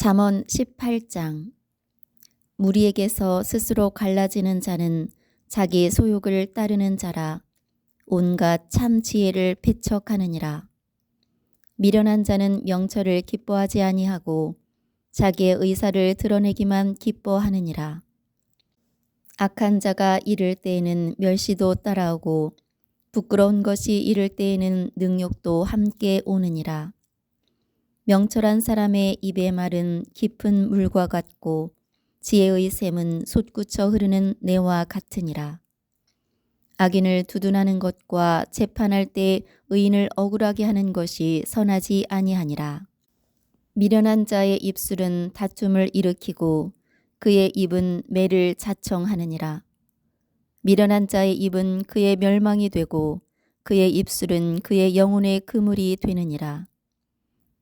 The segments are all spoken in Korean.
잠언 18장. 무리에게서 스스로 갈라지는 자는 자기 소욕을 따르는 자라. 온갖 참 지혜를 배척하느니라. 미련한 자는 명철을 기뻐하지 아니하고 자기의 의사를 드러내기만 기뻐하느니라. 악한 자가 이를 때에는 멸시도 따라오고 부끄러운 것이 이를 때에는 능욕도 함께 오느니라. 명철한 사람의 입의 말은 깊은 물과 같고 지혜의 샘은 솟구쳐 흐르는 내와 같으니라. 악인을 두둔하는 것과 재판할 때 의인을 억울하게 하는 것이 선하지 아니하니라. 미련한 자의 입술은 다툼을 일으키고 그의 입은 매를 자청하느니라. 미련한 자의 입은 그의 멸망이 되고 그의 입술은 그의 영혼의 그물이 되느니라.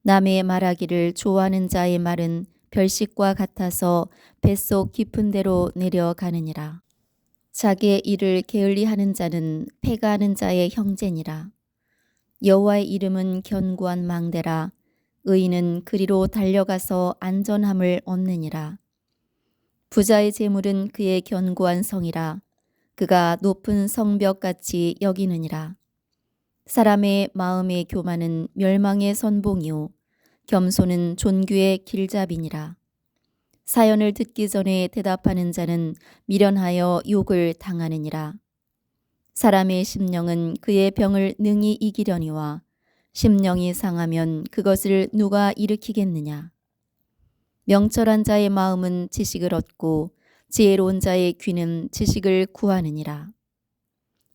남의 말하기를 좋아하는 자의 말은 별식과 같아서 뱃속 깊은 데로 내려가느니라. 자기의 일을 게을리하는 자는 패가하는 자의 형제니라. 여호와의 이름은 견고한 망대라. 의인은 그리로 달려가서 안전함을 얻느니라. 부자의 재물은 그의 견고한 성이라. 그가 높은 성벽같이 여기느니라. 사람의 마음의 교만은 멸망의 선봉이요 겸손은 존귀의 길잡이니라. 사연을 듣기 전에 대답하는 자는 미련하여 욕을 당하느니라. 사람의 심령은 그의 병을 능히 이기려니와 심령이 상하면 그것을 누가 일으키겠느냐. 명철한 자의 마음은 지식을 얻고 지혜로운 자의 귀는 지식을 구하느니라.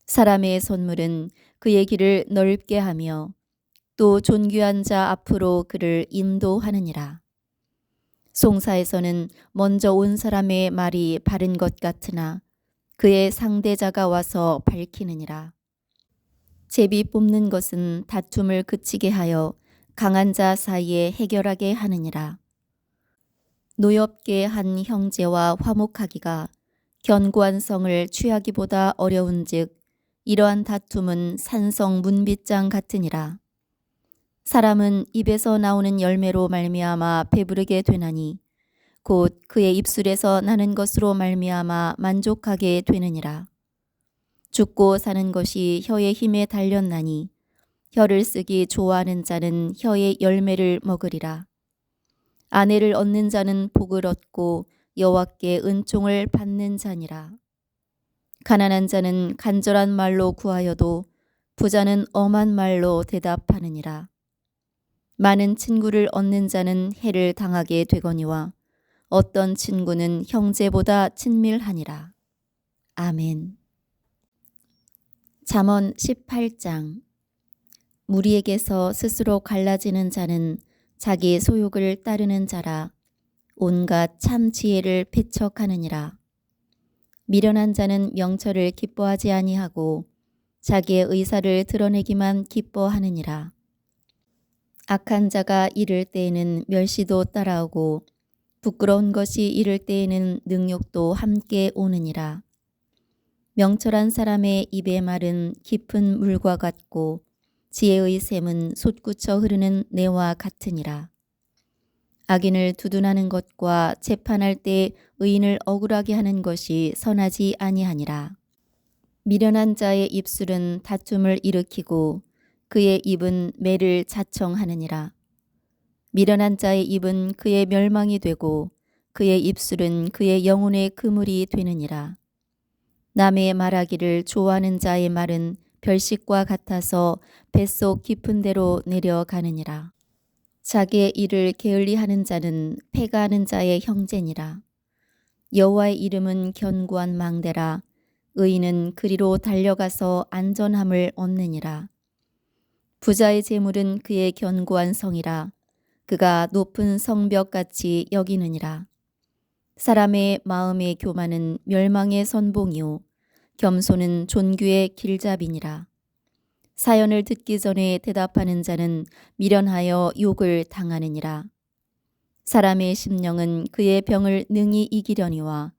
사람의 선물은 그의 길을 넓게 하며 또 존귀한 자 앞으로 그를 인도하느니라. 송사에서는 먼저 온 사람의 말이 바른 것 같으나 그의 상대자가 와서 밝히느니라. 제비 뽑는 것은 다툼을 그치게 하여 강한 자 사이에 해결하게 하느니라. 노엽게 한 형제와 화목하기가 견고한 성을 취하기보다 어려운즉 이러한 다툼은 산성 문빗장 같으니라. 사람은 입에서 나오는 열매로 말미암아 배부르게 되나니 곧 그의 입술에서 나는 것으로 말미암아 만족하게 되느니라. 죽고 사는 것이 혀의 힘에 달렸나니 혀를 쓰기 좋아하는 자는 혀의 열매를 먹으리라. 아내를 얻는 자는 복을 얻고 여호와께 은총을 받는 자니라. 가난한 자는 간절한 말로 구하여도 부자는 엄한 말로 대답하느니라. 많은 친구를 얻는 자는 해를 당하게 되거니와 어떤 친구는 형제보다 친밀하니라. 아멘. 잠언 18장. 무리에게서 스스로 갈라지는 자는 자기 소욕을 따르는 자라. 온갖 참 지혜를 배척하느니라. 미련한 자는 명철을 기뻐하지 아니하고 자기의 의사를 드러내기만 기뻐하느니라. 악한 자가 이를 때에는 멸시도 따라오고 부끄러운 것이 이를 때에는 능욕도 함께 오느니라. 명철한 사람의 입의 말은 깊은 물과 같고 지혜의 샘은 솟구쳐 흐르는 내와 같으니라. 악인을 두둔하는 것과 재판할 때 의인을 억울하게 하는 것이 선하지 아니하니라. 미련한 자의 입술은 다툼을 일으키고 그의 입은 매를 자청하느니라. 미련한 자의 입은 그의 멸망이 되고 그의 입술은 그의 영혼의 그물이 되느니라. 남의 말하기를 좋아하는 자의 말은 별식과 같아서 뱃속 깊은 데로 내려가느니라. 자기의 일을 게을리하는 자는 패가하는 자의 형제니라. 여호와의 이름은 견고한 망대라. 의인은 그리로 달려가서 안전함을 얻느니라. 부자의 재물은 그의 견고한 성이라. 그가 높은 성벽같이 여기느니라. 사람의 마음의 교만은 멸망의 선봉이요 겸손은 존귀의 길잡이니라. 사연을 듣기 전에 대답하는 자는 미련하여 욕을 당하느니라. 사람의 심령은 그의 병을 능히 이기려니와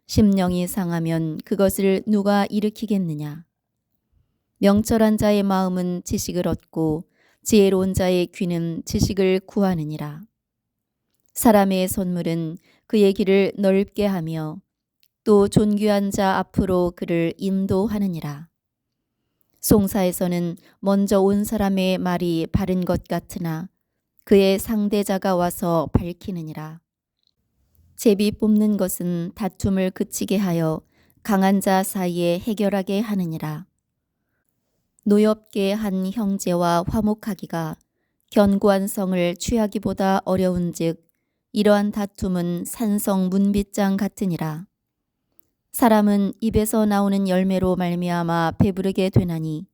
심령이 상하면 그것을 누가 일으키겠느냐. 명철한 자의 마음은 지식을 얻고 지혜로운 자의 귀는 지식을 구하느니라. 사람의 선물은 그의 길을 넓게 하며 또 존귀한 자 앞으로 그를 인도하느니라. 송사에서는 먼저 온 사람의 말이 바른 것 같으나 그의 상대자가 와서 밝히느니라. 제비 뽑는 것은 다툼을 그치게 하여 강한 자 사이에 해결하게 하느니라. 노엽게 한 형제와 화목하기가 견고한 성을 취하기보다 어려운즉 이러한 다툼은 산성 문빗장 같으니라. 사람은 입에서 나오는 열매로 말미암아 배부르게 되나니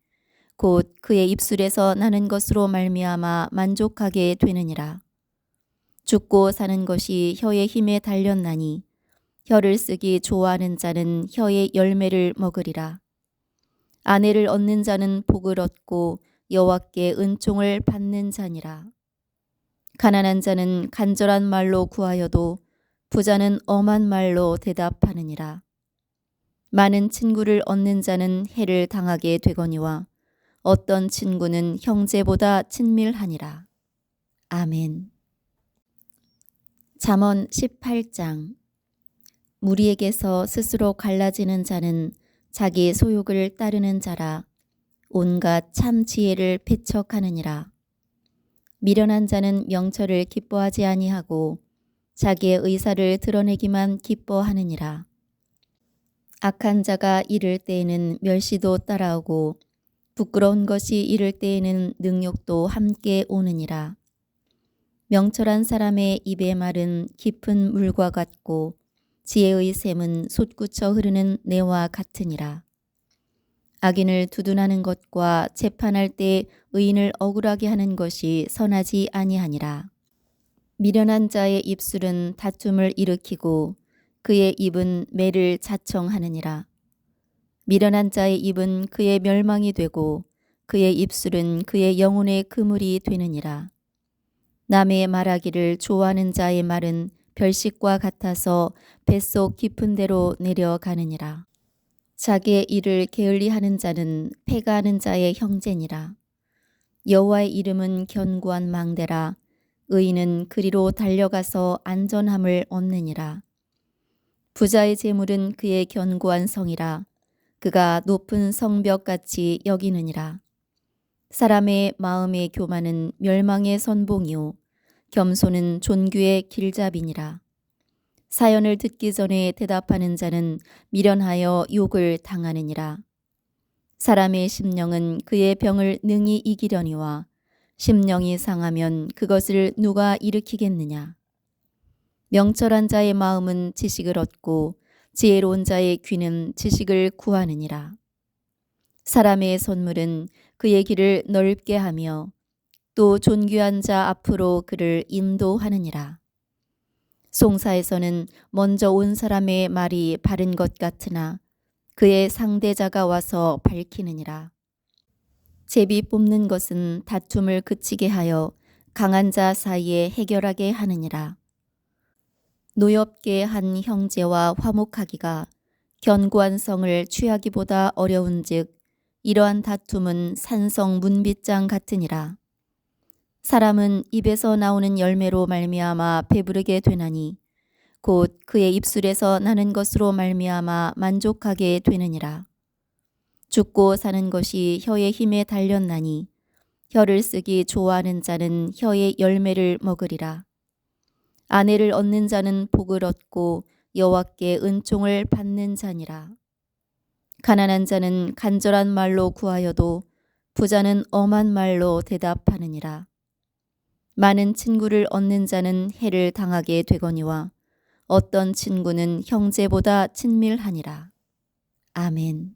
곧 그의 입술에서 나는 것으로 말미암아 만족하게 되느니라. 죽고 사는 것이 혀의 힘에 달렸나니 혀를 쓰기 좋아하는 자는 혀의 열매를 먹으리라. 아내를 얻는 자는 복을 얻고 여호와께 은총을 받는 자니라. 가난한 자는 간절한 말로 구하여도 부자는 엄한 말로 대답하느니라. 많은 친구를 얻는 자는 해를 당하게 되거니와 어떤 친구는 형제보다 친밀하니라. 아멘. 잠언 18장. 무리에게서 스스로 갈라지는 자는 자기 소욕을 따르는 자라. 온갖 참 지혜를 배척하느니라. 미련한 자는 명철을 기뻐하지 아니하고 자기의 의사를 드러내기만 기뻐하느니라. 악한 자가 이를 때에는 멸시도 따라오고 부끄러운 것이 이를 때에는 능욕도 함께 오느니라. 명철한 사람의 입의 말은 깊은 물과 같고 지혜의 샘은 솟구쳐 흐르는 내와 같으니라. 악인을 두둔하는 것과 재판할 때 의인을 억울하게 하는 것이 선하지 아니하니라. 미련한 자의 입술은 다툼을 일으키고 그의 입은 매를 자청하느니라. 미련한 자의 입은 그의 멸망이 되고 그의 입술은 그의 영혼의 그물이 되느니라. 남의 말하기를 좋아하는 자의 말은 별식과 같아서 뱃속 깊은 데로 내려가느니라. 자기의 일을 게을리하는 자는 패가하는 자의 형제니라. 여호와의 이름은 견고한 망대라. 의인은 그리로 달려가서 안전함을 얻느니라. 부자의 재물은 그의 견고한 성이라. 그가 높은 성벽같이 여기느니라. 사람의 마음의 교만은 멸망의 선봉이요 겸손은 존귀의 길잡이니라. 사연을 듣기 전에 대답하는 자는 미련하여 욕을 당하느니라. 사람의 심령은 그의 병을 능히 이기려니와 심령이 상하면 그것을 누가 일으키겠느냐. 명철한 자의 마음은 지식을 얻고 지혜로운 자의 귀는 지식을 구하느니라. 사람의 선물은 그의 길을 넓게 하며 또 존귀한 자 앞으로 그를 인도하느니라. 송사에서는 먼저 온 사람의 말이 바른 것 같으나 그의 상대자가 와서 밝히느니라. 제비 뽑는 것은 다툼을 그치게 하여 강한 자 사이에 해결하게 하느니라. 노엽게 한 형제와 화목하기가 견고한 성을 취하기보다 어려운즉 이러한 다툼은 산성 문빗장 같으니라. 사람은 입에서 나오는 열매로 말미암아 배부르게 되나니 곧 그의 입술에서 나는 것으로 말미암아 만족하게 되느니라. 죽고 사는 것이 혀의 힘에 달렸나니 혀를 쓰기 좋아하는 자는 혀의 열매를 먹으리라. 아내를 얻는 자는 복을 얻고 여호와께 은총을 받는 자니라. 가난한 자는 간절한 말로 구하여도 부자는 엄한 말로 대답하느니라. 많은 친구를 얻는 자는 해를 당하게 되거니와 어떤 친구는 형제보다 친밀하니라. 아멘.